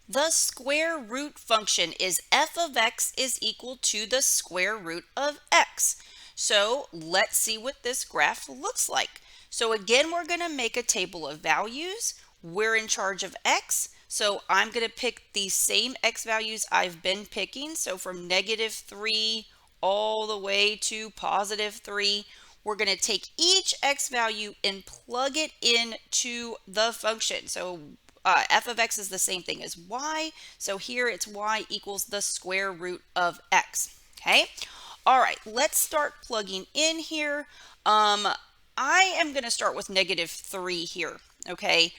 The square root function is f of x is equal to the square root of x. So let's see what this graph looks like. So again, we're going to make a table of values. We're in charge of x. So I'm going to pick the same x values I've been picking. So from -3 all the way to +3. We're going to take each x value and plug it into the function. So f of x is the same thing as y. So here it's y equals the square root of x. Okay. All right, let's start plugging in here. I am going to start with -3 here. Okay.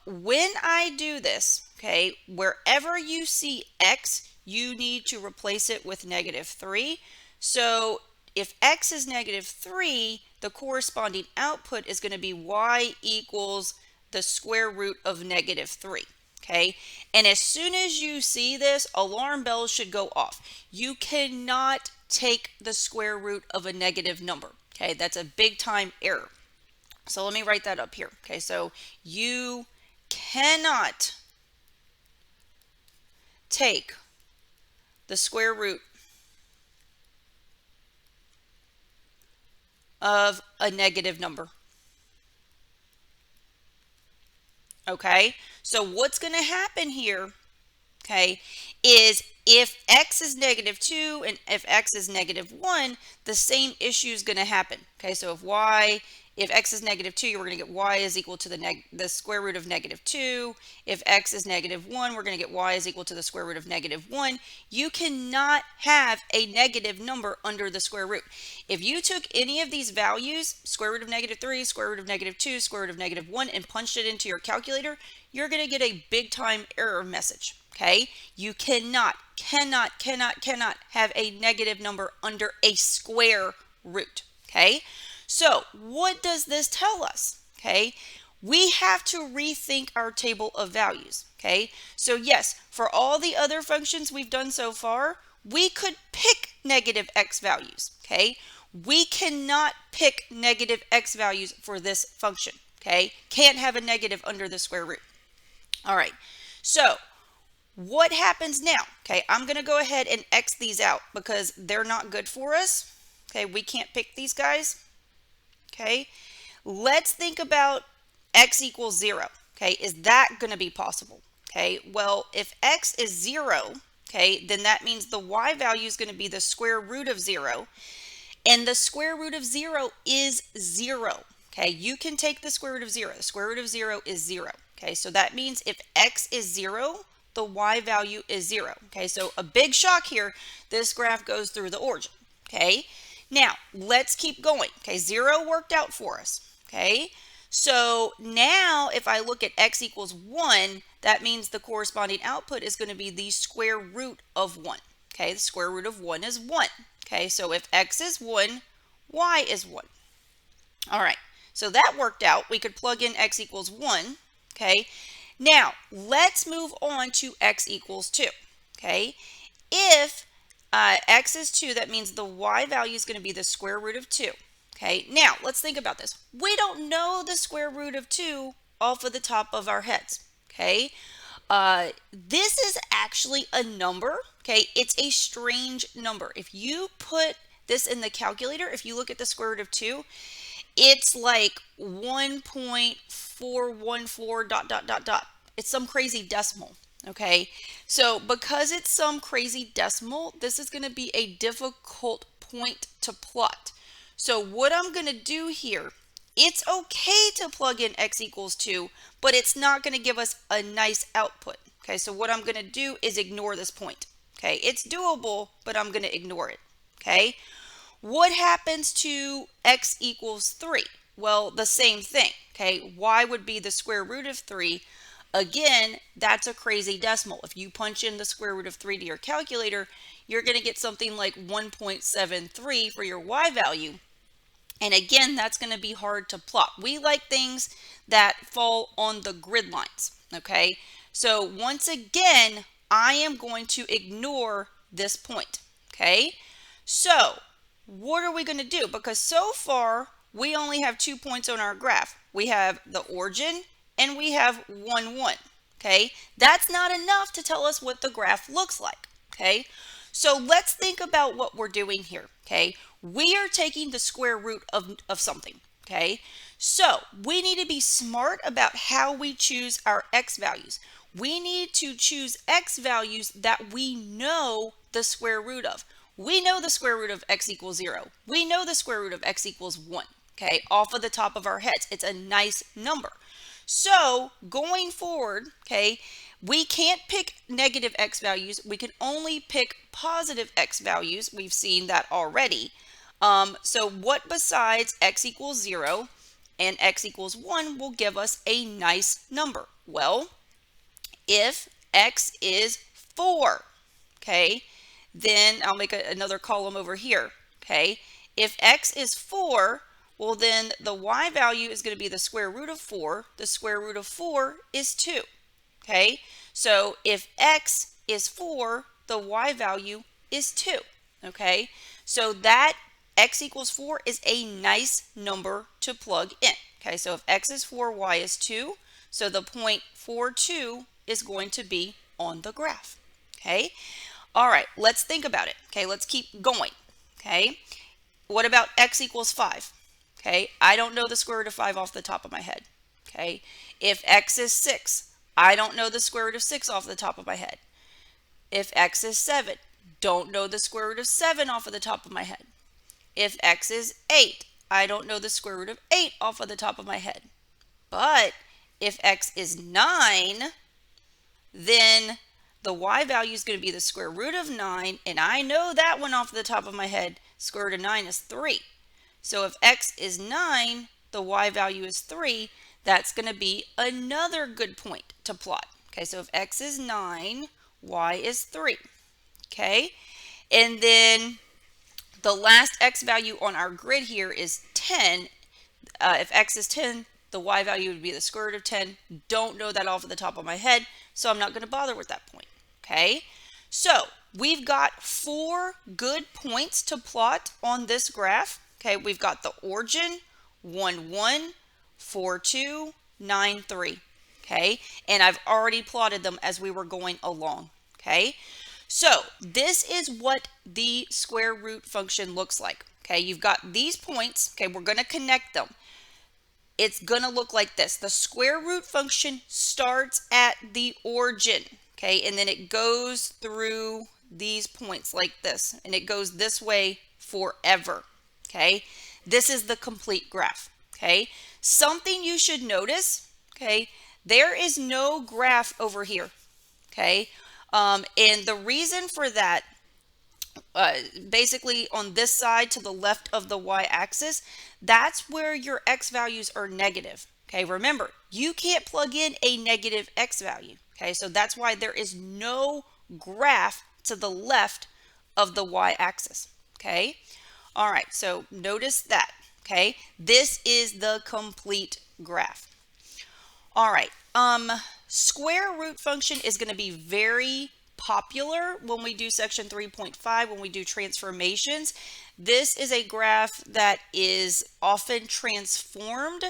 When I do this, okay, wherever you see x, you need to replace it with -3. So if x is -3, the corresponding output is going to be y equals the square root of -3. Okay, and as soon as you see this, alarm bells should go off. You cannot take the square root of a negative number. Okay, that's a big time error. So let me write that up here. Okay, so you cannot take the square root of a negative number. Okay, so what's going to happen here, okay, is if x is -2 and if x is -1, the same issue is going to happen. Okay, so if x is -2, we're going to get y is equal to the square root of -2. If x is -1, we're going to get y is equal to the square root of -1. You cannot have a negative number under the square root. If you took any of these values, square root of -3, square root of -2, square root of -1, and punched it into your calculator, you're going to get a big time error message. Okay, you cannot have a negative number under a square root. Okay, so what does this tell us? Okay, we have to rethink our table of values. Okay, so yes, for all the other functions we've done so far, we could pick negative x values. Okay, we cannot pick negative x values for this function. Okay, can't have a negative under the square root. All right, so what happens now? Okay, I'm going to go ahead and X these out because they're not good for us. Okay, we can't pick these guys. Okay, let's think about X equals 0. Okay, is that going to be possible? Okay, well, if X is 0, okay, then that means the Y value is going to be the square root of 0. And the square root of 0 is 0. Okay, you can take the square root of 0. The square root of 0 is 0. Okay, so that means if X is 0, the Y value is 0. Okay, so a big shock here. This graph goes through the origin. Okay, now let's keep going. Okay, 0 worked out for us. Okay, so now if I look at x equals 1, that means the corresponding output is going to be the square root of 1. Okay, the square root of 1 is 1. Okay, so if x is 1, y is 1. All right, so that worked out. We could plug in x equals 1. Okay, now let's move on to x equals 2. Okay, if x is 2, that means the y value is going to be the square root of 2. Okay, now let's think about this. We don't know the square root of 2 off of the top of our heads. Okay, this is actually a number. Okay, it's a strange number. If you put this in the calculator, if you look at the square root of 2, it's like 1.414 dot dot dot dot. It's some crazy decimal. Okay, so because it's some crazy decimal, this is going to be a difficult point to plot. So what I'm going to do here, it's okay to plug in x equals 2, but it's not going to give us a nice output. Okay, so what I'm going to do is ignore this point. Okay, it's doable, but I'm going to ignore it. Okay, what happens to x equals 3? Well, the same thing. Okay, y would be the square root of 3. Again, that's a crazy decimal. If you punch in the square root of 3 to your calculator, you're going to get something like 1.73 for your y value. And again, that's going to be hard to plot. We like things that fall on the grid lines. Okay, so once again, I am going to ignore this point. Okay, so what are we going to do? Because so far, we only have 2 points on our graph. We have the origin and we have 1, 1. Okay, that's not enough to tell us what the graph looks like. Okay, so let's think about what we're doing here. Okay, we are taking the square root of something. Okay, so we need to be smart about how we choose our x values. We need to choose x values that we know the square root of. We know the square root of x equals 0. We know the square root of x equals 1. Okay, off of the top of our heads. It's a nice number. So going forward, okay, we can't pick negative x values. We can only pick positive x values. We've seen that already. So what besides x equals 0 and x equals 1 will give us a nice number? Well, if x is 4, okay, then I'll make another column over here, okay? If x is 4, well, then the y value is going to be the square root of 4. The square root of 4 is 2, okay? So if x is 4, the y value is 2, okay? So that x equals 4 is a nice number to plug in, okay? So if x is 4, y is 2. So the point 4, 2 is going to be on the graph, okay? All right, let's think about it, okay? Let's keep going, okay? What about x equals 5? Okay, I don't know the square root of 5 off the top of my head. Okay, if x is 6, I don't know the square root of 6 off the top of my head. If x is 7, don't know the square root of 7 off of the top of my head. If x is 8, I don't know the square root of 8 off of the top of my head. But if x is 9, then the y value is going to be the square root of 9, and I know that one off the top of my head. Square root of 9 is 3. So if x is 9, the y value is 3. That's going to be another good point to plot. Okay, so if x is 9, y is 3. Okay, and then the last x value on our grid here is 10. If x is 10, the y value would be the square root of 10. Don't know that off of the top of my head, so I'm not going to bother with that point. Okay, so we've got 4 good points to plot on this graph. Okay, we've got the origin, 1, 1, 4, 2, 9, 3. Okay, and I've already plotted them as we were going along. Okay, so this is what the square root function looks like. Okay, you've got these points. Okay, we're going to connect them. It's going to look like this. The square root function starts at the origin. Okay, and then it goes through these points like this, and it goes this way forever. Okay, this is the complete graph. Okay, something you should notice, okay, there is no graph over here. Okay, and the reason for that, basically on this side to the left of the y-axis, that's where your x values are negative. Okay, remember, you can't plug in a negative x value. Okay, so that's why there is no graph to the left of the y-axis. Okay, all right, so notice that. Okay, this is the complete graph. All right, square root function is going to be very popular when we do section 3.5, when we do transformations. This is a graph that is often transformed.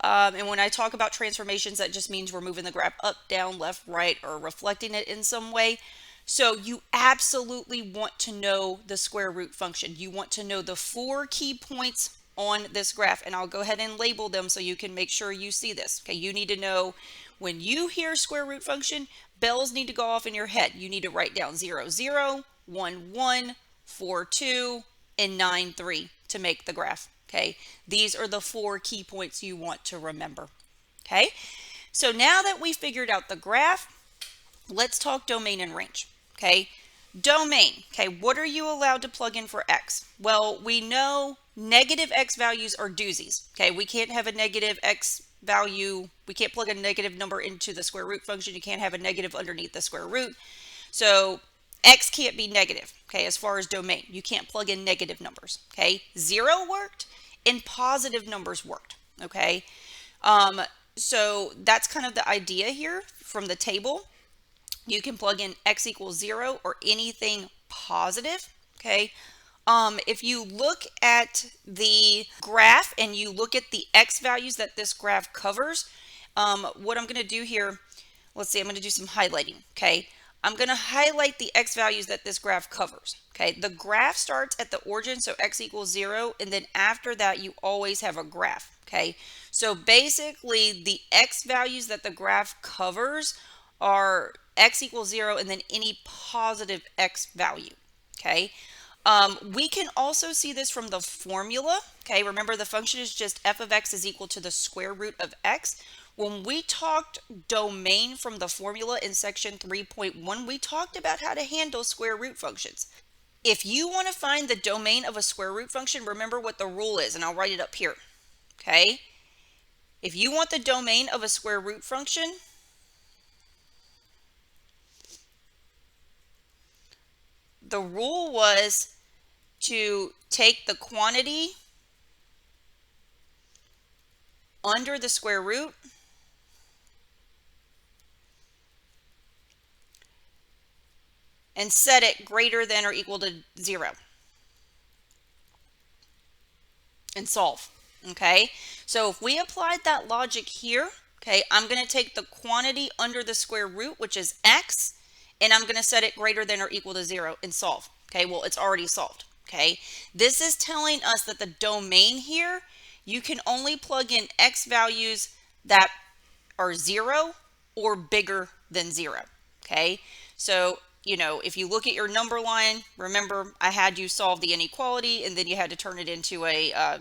And when I talk about transformations, that just means we're moving the graph up, down, left, right, or reflecting it in some way. So you absolutely want to know the square root function. You want to know the 4 key points on this graph, and I'll go ahead and label them so you can make sure you see this. Okay, you need to know when you hear square root function, bells need to go off in your head. You need to write down 0, 0, 1, 1, 4, 2, and 9, 3 to make the graph. Okay, these are the 4 key points you want to remember. Okay, so now that we figured out the graph, let's talk domain and range. Okay, domain. Okay, what are you allowed to plug in for x? Well, we know negative x values are doozies. Okay, we can't have a negative x value. We can't plug a negative number into the square root function. You can't have a negative underneath the square root. So x can't be negative. Okay, as far as domain, you can't plug in negative numbers. Okay, 0 worked and positive numbers worked. Okay, so that's kind of the idea here from the table. You can plug in x equals 0 or anything positive. Okay, if you look at the graph and you look at the x values that this graph covers, what I'm going to do here, let's see, I'm going to do some highlighting, okay? I'm going to highlight the x values that this graph covers, okay? The graph starts at the origin, so x equals 0, and then after that, you always have a graph, okay? So basically, the x values that the graph covers are x equals 0 and then any positive x value, okay? We can also see this from the formula, okay? Remember, the function is just f of x is equal to the square root of x. When we talked domain from the formula in section 3.1, we talked about how to handle square root functions. If you want to find the domain of a square root function, remember what the rule is, and I'll write it up here, okay? If you want the domain of a square root function, the rule was to take the quantity under the square root and set it greater than or equal to 0 and solve, okay? So if we applied that logic here, okay, I'm going to take the quantity under the square root, which is x, and I'm going to set it greater than or equal to 0 and solve, okay? Well, it's already solved, okay? This is telling us that the domain here, you can only plug in x values that are 0 or bigger than 0, okay? So, you know, if you look at your number line, remember I had you solve the inequality and then you had to turn it into a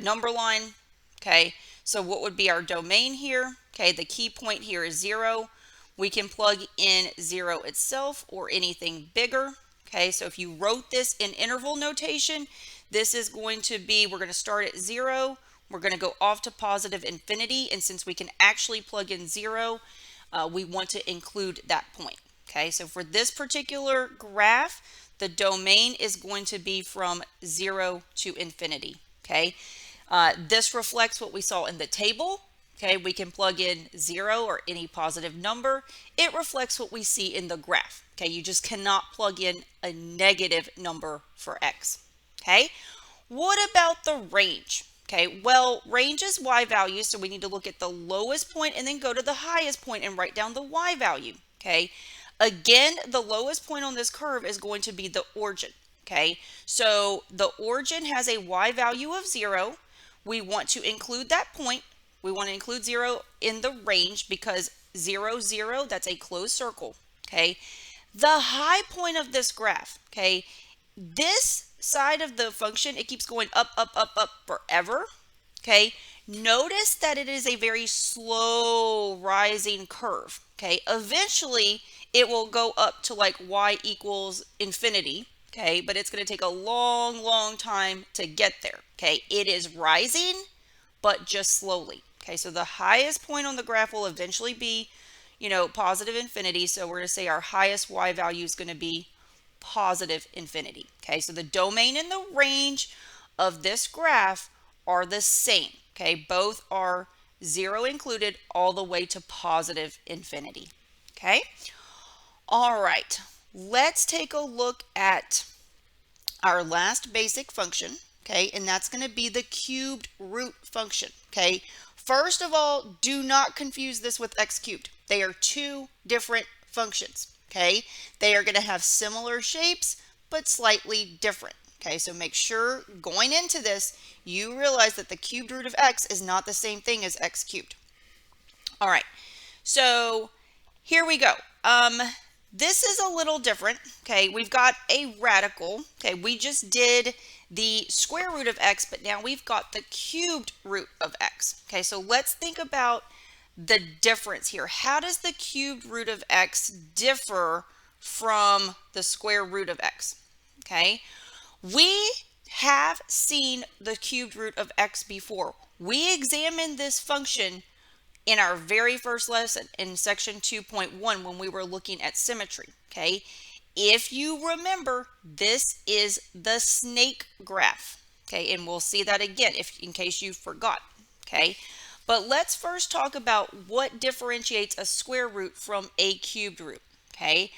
number line, okay? So what would be our domain here? Okay, the key point here is 0. We can plug in 0 itself or anything bigger, okay? So if you wrote this in interval notation, this is going to be, we're going to start at 0. We're going to go off to positive infinity, and since we can actually plug in 0, we want to include that point. Okay, so for this particular graph, the domain is going to be from 0 to infinity. Okay, this reflects what we saw in the table. Okay, we can plug in 0 or any positive number. It reflects what we see in the graph. Okay, you just cannot plug in a negative number for x. Okay, what about the range? Okay, well, range is y value, so we need to look at the lowest point and then go to the highest point and write down the y value. Okay, again, the lowest point on this curve is going to be the origin. Okay, so the origin has a y value of 0. We want to include that point. We want to include 0 in the range because 0, 0, that's a closed circle. Okay, the high point of this graph, okay, this side of the function, it keeps going up, up, up, up forever. Okay, notice that it is a very slow rising curve. Okay, eventually it will go up to like y equals infinity. Okay, but it's going to take a long, long time to get there. Okay, it is rising, but just slowly. Okay, so the highest point on the graph will eventually be, you know, positive infinity. So we're going to say our highest y value is going to be positive infinity. Okay, so the domain and the range of this graph are the same. Okay, both are 0 included all the way to positive infinity. Okay, all right, let's take a look at our last basic function. Okay, and that's going to be the cubed root function. Okay, first of all, do not confuse this with x cubed. They are two different functions. Okay, they are going to have similar shapes but slightly different. Okay, so make sure going into this you realize that the cubed root of x is not the same thing as x cubed. All right, so here we go. This is a little different. Okay, we've got a radical. Okay, we just did the square root of x, but now we've got the cubed root of x. Okay, so let's think about the difference here. How does the cubed root of x differ from the square root of x? Okay, we have seen the cubed root of x before. We examined this function in our very first lesson in section 2.1 when we were looking at symmetry. Okay, if you remember, this is the snake graph. Okay, and we'll see that again in case you forgot. Okay, but let's first talk about what differentiates a square root from a cubed root. Okay,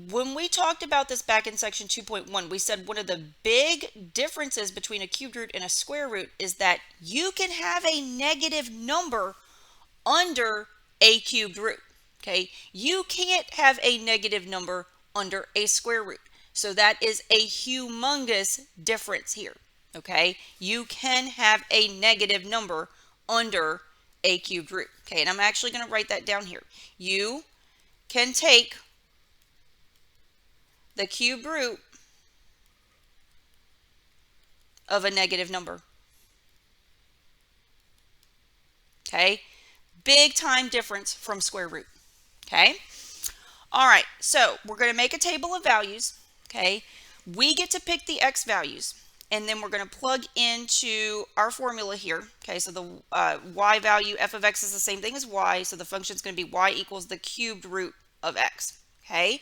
when we talked about this back in section 2.1, we said one of the big differences between a cubed root and a square root is that you can have a negative number under a cubed root. Okay, you can't have a negative number under a square root. So that is a humongous difference here. Okay, you can have a negative number under a cubed root. Okay, and I'm actually going to write that down here. You can take the cube root of a negative number. Okay, big time difference from square root. Okay, all right, so we're going to make a table of values. Okay, we get to pick the x values, and then we're going to plug into our formula here. Okay, so the y value, f of x, is the same thing as y, so the function is going to be y equals the cubed root of x. Okay,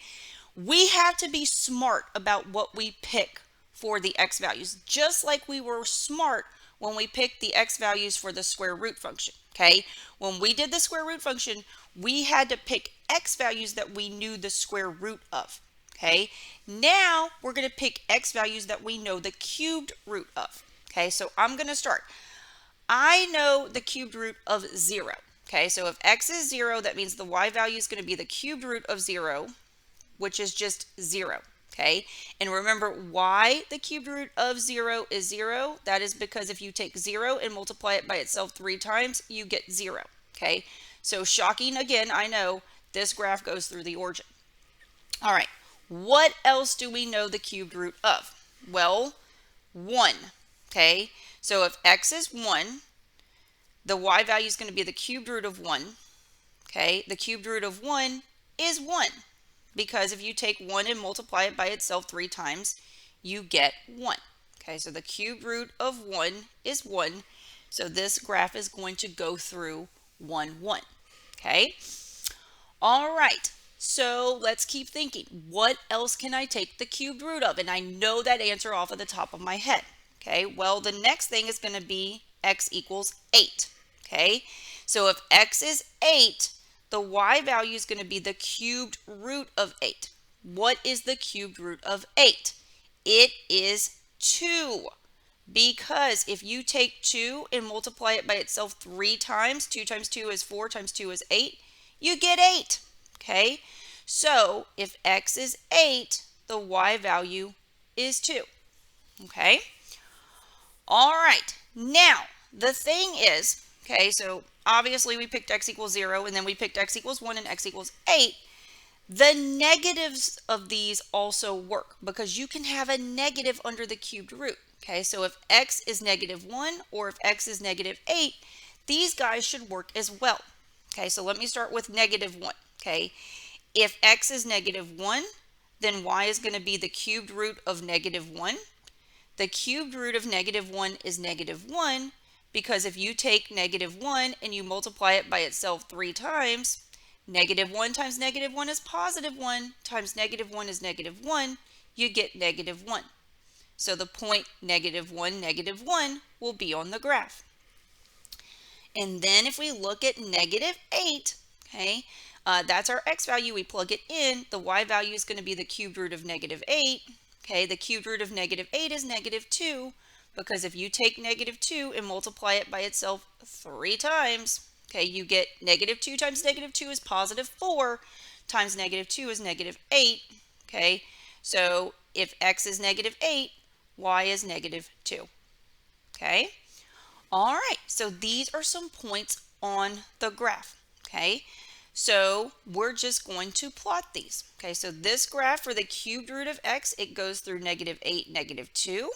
we have to be smart about what we pick for the x values, just like we were smart when we picked the x values for the square root function. Okay, when we did the square root function, we had to pick x values that we knew the square root of. Okay, now we're going to pick x values that we know the cubed root of. Okay, so I'm going to start. I know the cubed root of 0. Okay, so if x is 0, that means the y value is going to be the cubed root of 0, which is just 0. Okay, and remember why the cubed root of 0 is 0. That is because if you take 0 and multiply it by itself 3 times, you get 0. Okay, so shocking again, I know this graph goes through the origin. All right, what else do we know the cubed root of? Well, 1. Okay, so if x is 1, the y value is going to be the cubed root of 1. Okay, the cubed root of 1 is 1. Because if you take 1 and multiply it by itself 3 times, you get 1. Okay, so the cubed root of 1 is 1. So this graph is going to go through 1, 1. Okay, all right. So let's keep thinking. What else can I take the cubed root of? And I know that answer off of the top of my head. Okay, well, the next thing is going to be x equals 8. Okay, so if x is 8, the y value is going to be the cubed root of 8. What is the cubed root of 8? It is 2. Because if you take 2 and multiply it by itself 3 times, 2 times 2 is 4, times 2 is 8, you get 8. Okay, so if x is 8, the y value is 2. Okay, all right. Now, the thing is, okay, so obviously we picked x equals 0, and then we picked x equals 1 and x equals 8. The negatives of these also work because you can have a negative under the cubed root. Okay, so if x is negative 1 or if x is negative 8, these guys should work as well. Okay, so let me start with negative 1. Okay, if x is negative 1, then y is going to be the cubed root of negative 1. The cubed root of negative 1 is negative 1 because if you take negative 1 and you multiply it by itself 3 times, negative 1 times negative 1 is positive 1 times negative 1 is negative 1, you get negative 1. So the point negative 1 will be on the graph. And then if we look at negative 8, okay, that's our x value. We plug it in. The y value is going to be the cubed root of negative 8. Okay, the cubed root of negative 8 is negative 2 because if you take negative 2 and multiply it by itself 3 times, okay, you get negative 2 times negative 2 is positive 4 times negative 2 is negative 8. Okay, so if x is negative 8, y is negative 2. Okay, all right, so these are some points on the graph. Okay, so we're just going to plot these. Okay, so this graph for the cubed root of x, it goes through negative 8, negative 2,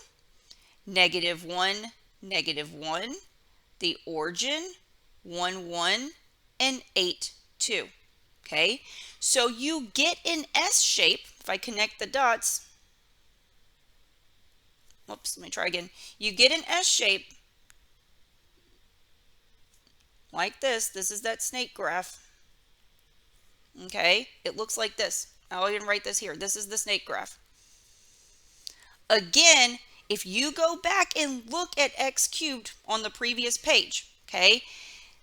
negative 1, negative 1, the origin, 1, 1, and 8, 2. Okay, so you get an S shape. If I connect the dots, whoops, let me try again. You get an S shape like this. This is that snake graph. Okay, it looks like this. I'll even write this here. This is the snake graph. Again, if you go back and look at x cubed on the previous page, okay,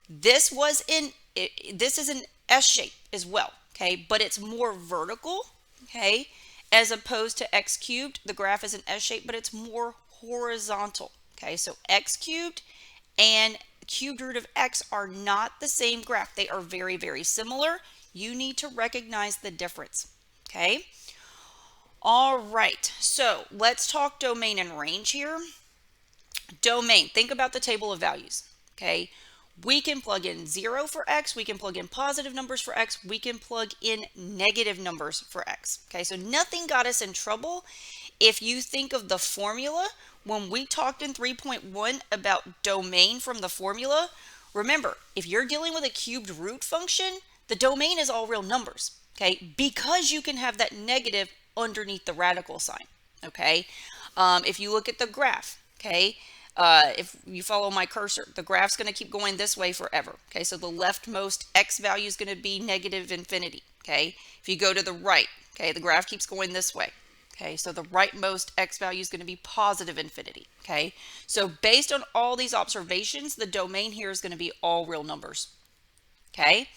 this is an S shape as well, okay, but it's more vertical, okay, as opposed to x cubed. The graph is an S shape, but it's more horizontal. Okay, so x cubed and cubed root of x are not the same graph. They are very, very similar. You need to recognize the difference, okay? All right, so let's talk domain and range here. Domain, think about the table of values, okay? We can plug in 0 for x, we can plug in positive numbers for x, we can plug in negative numbers for x, okay? So nothing got us in trouble. If you think of the formula, when we talked in 3.1 about domain from the formula, remember, if you're dealing with a cubed root function, the domain is all real numbers, okay? Because you can have that negative underneath the radical sign, okay? If you look at the graph, okay, if you follow my cursor, the graph's going to keep going this way forever, okay? So the leftmost x value is going to be negative infinity, okay? If you go to the right, okay, the graph keeps going this way. Okay, so the rightmost x value is going to be positive infinity, okay? So based on all these observations, the domain here is going to be all real numbers, okay?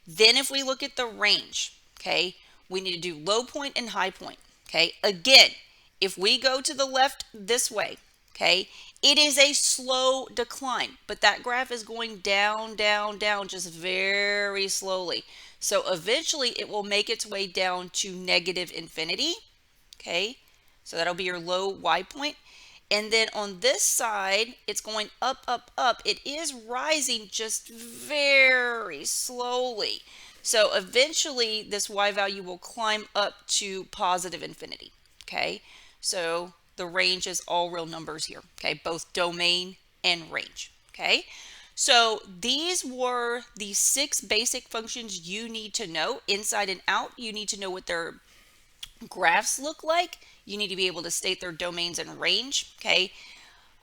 Then if we look at the range, okay, we need to do low point and high point, okay? Again, if we go to the left this way, okay, it is a slow decline, but that graph is going down, down, down, just very slowly. So eventually it will make its way down to negative infinity. Okay, so that'll be your low y point. And then on this side, it's going up, up, up. It is rising just very slowly. So eventually this y value will climb up to positive infinity. Okay, so the range is all real numbers here. Okay, both domain and range. Okay, so these were the 6 basic functions you need to know inside and out. You need to know what their graphs look like. You need to be able to state their domains and range, okay?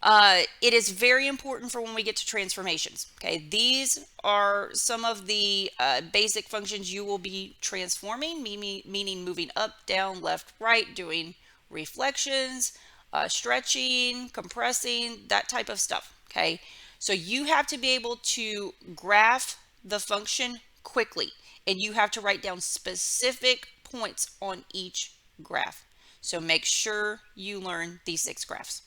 It is very important for when we get to transformations, okay? These are some of the basic functions you will be transforming, meaning moving up, down, left, right, doing reflections, stretching, compressing, that type of stuff, okay? So you have to be able to graph the function quickly, and you have to write down specific points on each graph. So make sure you learn these 6 graphs.